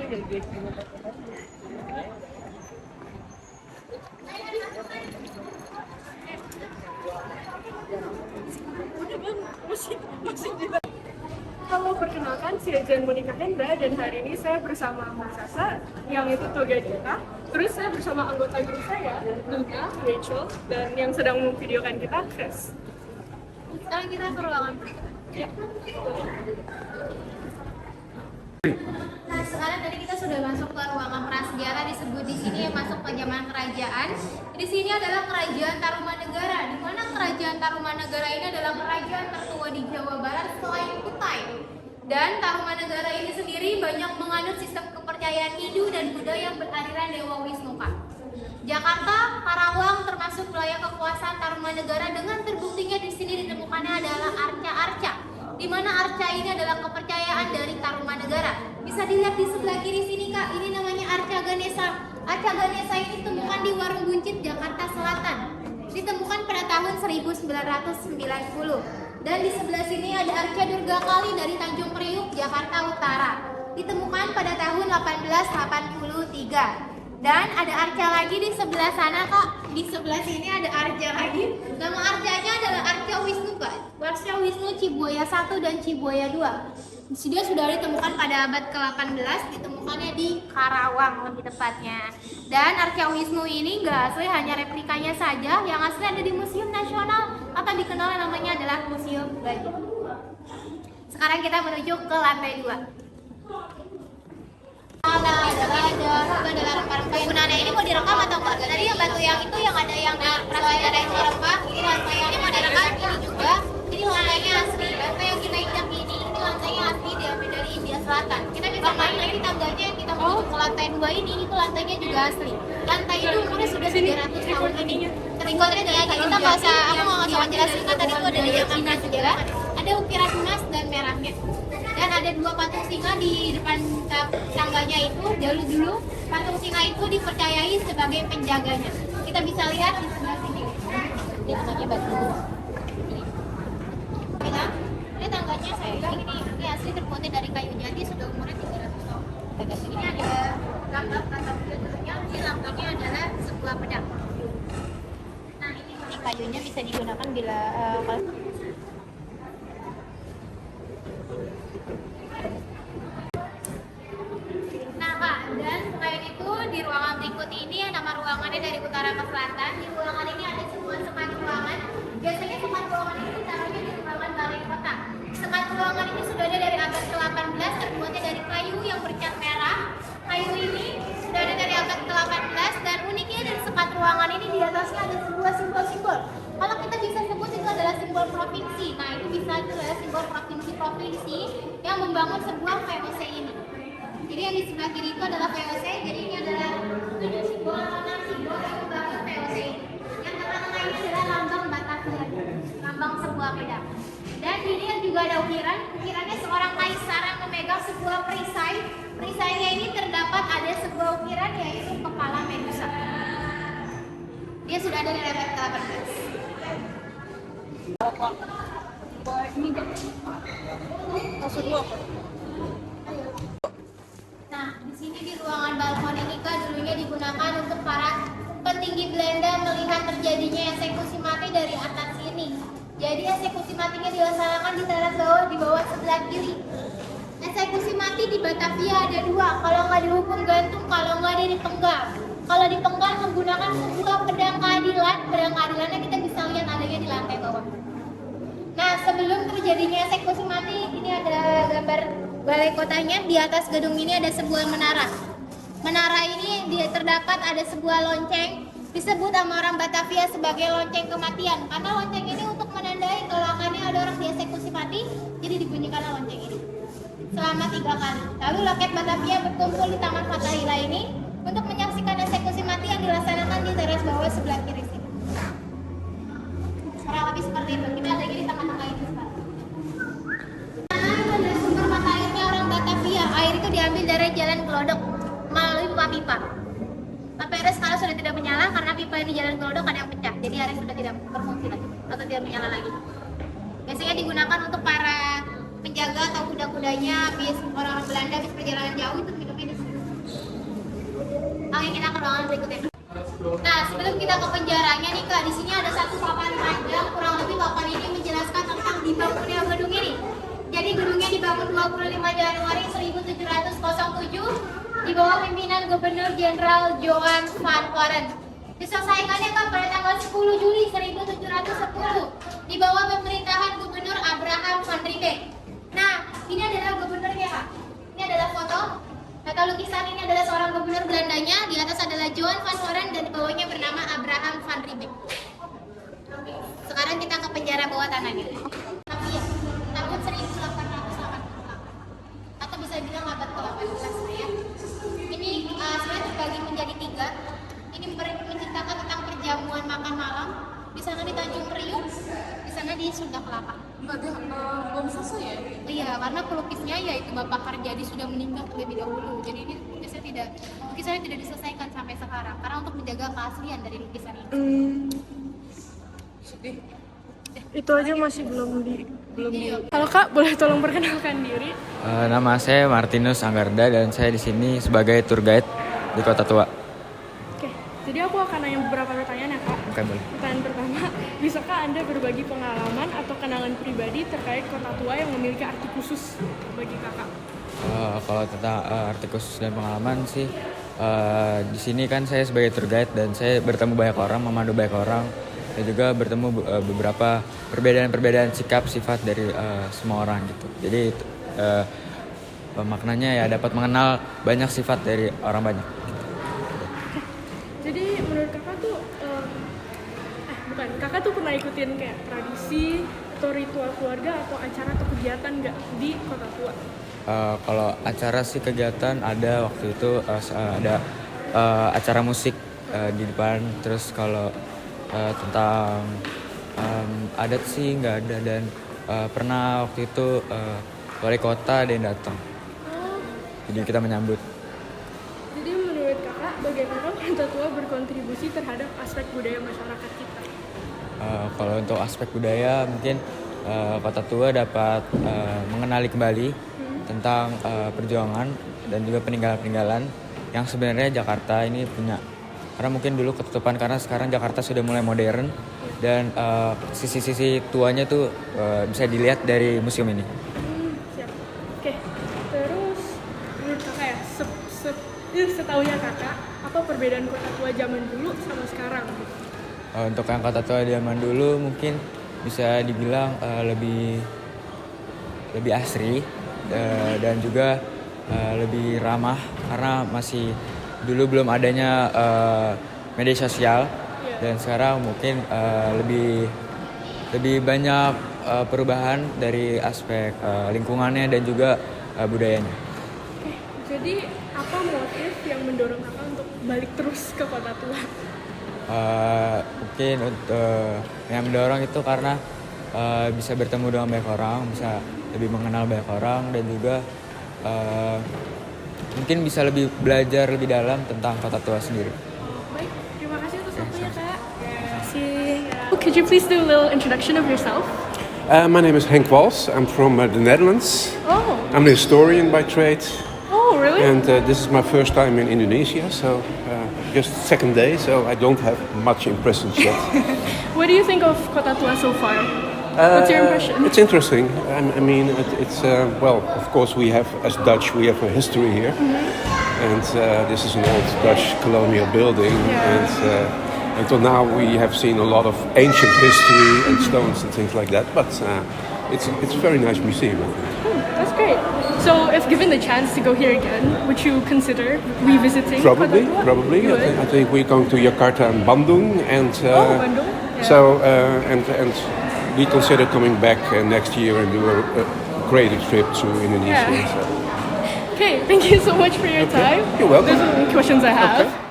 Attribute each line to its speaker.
Speaker 1: Halo, perkenalkan saya Jan Monika Hendra dan hari ini saya bersama Mbak Sasa yang itu toga kita. Terus saya bersama anggota grup saya, Luna, Rachel, dan yang sedang memvideokan kita, Chris.
Speaker 2: Sekarang kita ke ruangan berikut.
Speaker 1: Ya.
Speaker 2: Nah, sekarang tadi kita sudah masuk ke ruangan prasejarah, disebut di sini yang masuk ke zaman kerajaan. Di sini adalah kerajaan Tarumanegara, di mana kerajaan Tarumanegara ini adalah kerajaan tertua di Jawa Barat selain Kutai. Dan Tarumanegara ini sendiri banyak menganut sistem kepercayaan Hindu dan Buddha yang beraliran Dewa Wisnuka. Jakarta, Karawang termasuk wilayah kekuasaan Tarumanegara dengan terbuktinya di sini ditemukannya adalah arca-arca, di mana arca ini adalah kepercayaan dari Tarumanegara. Bisa dilihat di sebelah kiri sini Kak, ini namanya arca Ganesha. Arca Ganesha ini ditemukan di Warung Buncit, Jakarta Selatan. Ditemukan pada tahun 1990. Dan di sebelah sini ada arca Durga Kali dari Tanjung Priuk, Jakarta Utara. Ditemukan pada tahun 1883. Dan ada arca lagi di sebelah sana Kak. Di sebelah sini ada arca lagi. Nama arcanya adalah arca Wisnu Kak. Arca Wisnu Cibuaya 1 dan Cibuaya 2. Dia sudah ditemukan pada abad ke-18, ditemukannya di Karawang lebih tepatnya. Dan arca Wisnu ini nggak asli, hanya replikanya saja. Yang asli ada di Museum Nasional atau dikenal namanya adalah Museum Gajah. Sekarang kita menuju ke lantai 2. Ada rempah-rempah yang gunanya ini mau direkam atau enggak? Tadi yang batu yang itu yang ada yang prasejarah itu rempah, ini lantai yang mau direkam ini juga. Jadi lantainya asli. Lantai yang kita injak ini lantainya asli diambil dari India Selatan. Kita bisa main lagi tangganya yang kita mau ke lantai 2 ini, itu lantainya juga asli. Lantai itu umurnya sudah 300 tahun ini. Ketinggalannya dari kita bahasa, aku mau ngejelasin kan tadi itu ada di zaman prasejarah, ada ukiran emas dan merahnya. Dan ada 2 patung singa di depan tangganya itu. Dulu patung singa itu dipercayai sebagai penjaganya. Kita bisa lihat di sebelah sini. Ini tangganya batu. Ini tangganya saya ini asli terbuat dari kayu jati, sudah umurnya 300 tahun. Ini ada gambar dulunya. Ini lambangnya adalah sebuah pedang. Nah ini kayunya bisa digunakan bila di ruangan berikut ini, nama ruangannya dari utara ke selatan. Di ruangan ini ada sebuah sekat ruangan. Biasanya sekat ruangan ini ditaruhnya di ruangan balai kota. Sekat ruangan ini sudah ada dari abad ke-18, terbuatnya dari kayu yang bercat merah. Kayu ini sudah ada dari abad ke-18 dan uniknya dari sekat ruangan ini di atasnya ada sebuah simbol-simbol. Kalau kita bisa sebut itu adalah simbol provinsi. Nah itu bisa adalah simbol provinsi-provinsi yang membangun sebuah VOC ini. Jadi yang di sebelah kiri itu adalah VOC, jadi ini adalah 7 simbol atau 6 simbol yang membangun VOC ini. Yang tengah-tengah ini adalah lambang Batavia, lambang sebuah pedang. Dan ini yang juga ada ukirannya seorang kaisar yang memegang sebuah perisai. Perisainya ini terdapat ada sebuah ukiran yaitu kepala Medusa. Dia sudah ada di abad ke-18. Nah, di sini di ruangan balkon ini Kak dulunya digunakan untuk para petinggi Belanda melihat terjadinya eksekusi mati dari atas sini. Jadi eksekusi matinya dilaksanakan di teras bawah di bawah sebelah kiri. Eksekusi mati di Batavia ada 2, kalau nggak dihukum gantung, kalau nggak dia dipenggal. Kalau dipenggal menggunakan sebuah pedang keadilan, pedang keadilannya kita bisa lihat adanya di lantai bawah. Nah, sebelum terjadinya eksekusi mati, ini ada gambar balai kotanya. Di atas gedung ini ada sebuah menara. Menara ini terdapat ada sebuah lonceng, disebut sama orang Batavia sebagai lonceng kematian. Karena lonceng ini untuk menandai kalau akannya ada orang dieksekusi mati, jadi dibunyikanlah lonceng ini selama 3 kali. Lalu rakyat Batavia berkumpul di Taman Fathahillah ini untuk menyaksikan eksekusi mati yang dilaksanakan di teras bawah sebelah kiri sini. Kurang lebih seperti itu. Kita lagi di tengah-tengah itu sekarang. Ada sumber mata airnya orang Batavia. Air itu diambil dari jalan Glodok melalui pipa-pipa. Tapi airnya sekarang sudah tidak menyala karena pipa di jalan Glodok ada yang pecah. Jadi airnya sudah tidak berfungsi lagi atau tidak menyala lagi. Biasanya digunakan untuk para penjaga atau kuda-kudanya habis orang-orang Belanda habis perjalanan jauh itu minumnya di sini. Oke, kita ke ruangan berikutnya. Nah, sebelum kita ke penjaranya nih Kak, di sini ada satu papan panjang, kurang lebih papan ini menjelaskan tentang dibangunnya gedung ini. Jadi gedungnya dibangun 25 Januari 1707 di bawah pimpinan Gubernur Jenderal Johan van Waren. Diselesaikannya Kak pada tanggal 10 Juli 1710 di bawah pemerintahan Gubernur Abraham van Riebeeck. Nah, ini adalah gubernurnya Kak. Ini adalah foto. Atau lukisan ini adalah seorang gubernur Belandanya, di atas adalah Johan van Waren dan di bawahnya bernama Abraham van Riebeeck. Sekarang kita ke penjara bawah tanahnya. Tapi ya, tahun 1888 atau bisa bilang abad ke-18 ya. Ini sebenarnya terbagi menjadi 3. Ini menceritakan tentang perjamuan makan malam. Di sana di Tanjung Priuk, di sana di Sunda Kelapa.
Speaker 3: Belum selesai ya?
Speaker 2: Iya, karena pelukisnya yaitu Bapak Harjadi sudah meninggal terlebih dahulu. Jadi ini lukisannya tidak diselesaikan sampai sekarang karena untuk menjaga keaslian dari lukisan ini.
Speaker 3: Sedih.
Speaker 1: Itu aja masih belum di. Kalau Kak boleh tolong perkenalkan diri?
Speaker 4: Nama saya Martinus Anggarda dan saya di sini sebagai tour guide di Kota Tua.
Speaker 1: Oke, jadi aku akan nanya beberapa pertanyaan ya Kak.
Speaker 4: Oke, boleh.
Speaker 1: Pertanyaan pertama, bisakah Anda berbagi pengalaman atau kenangan pribadi terkait Kota Tua yang memiliki arti khusus bagi Kakak?
Speaker 4: Kalau tentang arti khusus dan pengalaman sih, di sini kan saya sebagai tour guide dan saya bertemu banyak orang, memandu banyak orang, dan juga bertemu beberapa perbedaan-perbedaan sikap sifat dari semua orang gitu. Jadi maknanya ya dapat mengenal banyak sifat dari orang banyak.
Speaker 1: Jadi menurut Kakak tuh, Kakak tuh pernah ikutin kayak tradisi atau ritual keluarga atau acara atau kegiatan nggak di Kota Tua?
Speaker 4: Kalau acara sih kegiatan ada waktu itu ada acara musik di depan. Terus kalau tentang adat sih nggak ada dan pernah waktu itu wali kota ada yang datang. Jadi kita menyambut.
Speaker 1: Jadi menurut Kakak bagaimana Kota Tua berkontribusi terhadap aspek budaya masyarakat kita?
Speaker 4: Kalau untuk aspek budaya mungkin Kota Tua dapat mengenali kembali tentang perjuangan dan juga peninggalan-peninggalan yang sebenarnya Jakarta ini punya. Karena mungkin dulu ketutupan karena sekarang Jakarta sudah mulai modern dan sisi-sisi tuanya tuh bisa dilihat dari museum ini.
Speaker 1: Siap. Oke. Terus menurut Kakak ya, setahunya Kakak, apa perbedaan Kota Tua zaman dulu sama sekarang?
Speaker 4: Untuk yang Kota Tua zaman dulu mungkin bisa dibilang lebih asri dan juga lebih ramah karena masih dulu belum adanya media sosial dan sekarang mungkin lebih banyak perubahan dari aspek lingkungannya dan juga budayanya.
Speaker 1: Oke, jadi apa motif yang mendorong Kakak untuk balik terus ke Kota Tua?
Speaker 4: Mungkin untuk yang mendorong itu karena bisa bertemu dengan banyak orang, bisa lebih mengenal banyak orang dan juga mungkin bisa lebih belajar lebih dalam tentang Kota Tua sendiri.
Speaker 1: Baik, terima kasih atas waktunya Kak. Could you please do a little introduction of yourself?
Speaker 5: My name is Henk Wals. I'm from the Netherlands.
Speaker 1: Oh,
Speaker 5: I'm a historian by trade,
Speaker 1: really?
Speaker 5: and this is my first time in Indonesia, so just second day, so I don't have much impressions yet.
Speaker 1: What do you think of Kota Tua so far? What's your impression?
Speaker 5: It's interesting. I mean, it's well, of course, we have as Dutch, we have a history here, and this is an old Dutch colonial building, and until now we have seen a lot of ancient history and stones and things like that. But it's a very nice museum.
Speaker 1: That's great. So, if given the chance to go here again, would you consider revisiting
Speaker 5: Probably,
Speaker 1: Kota Tua?
Speaker 5: probably.
Speaker 1: You would?
Speaker 5: I think we're going to Jakarta and Bandung, and
Speaker 1: Bandung? Yeah.
Speaker 5: so and we consider coming back next year and do a greater trip to Indonesia.
Speaker 1: Yeah.
Speaker 5: So.
Speaker 1: Okay, thank you so much for your time.
Speaker 5: You're welcome.
Speaker 1: Those are the questions I have.
Speaker 5: Okay.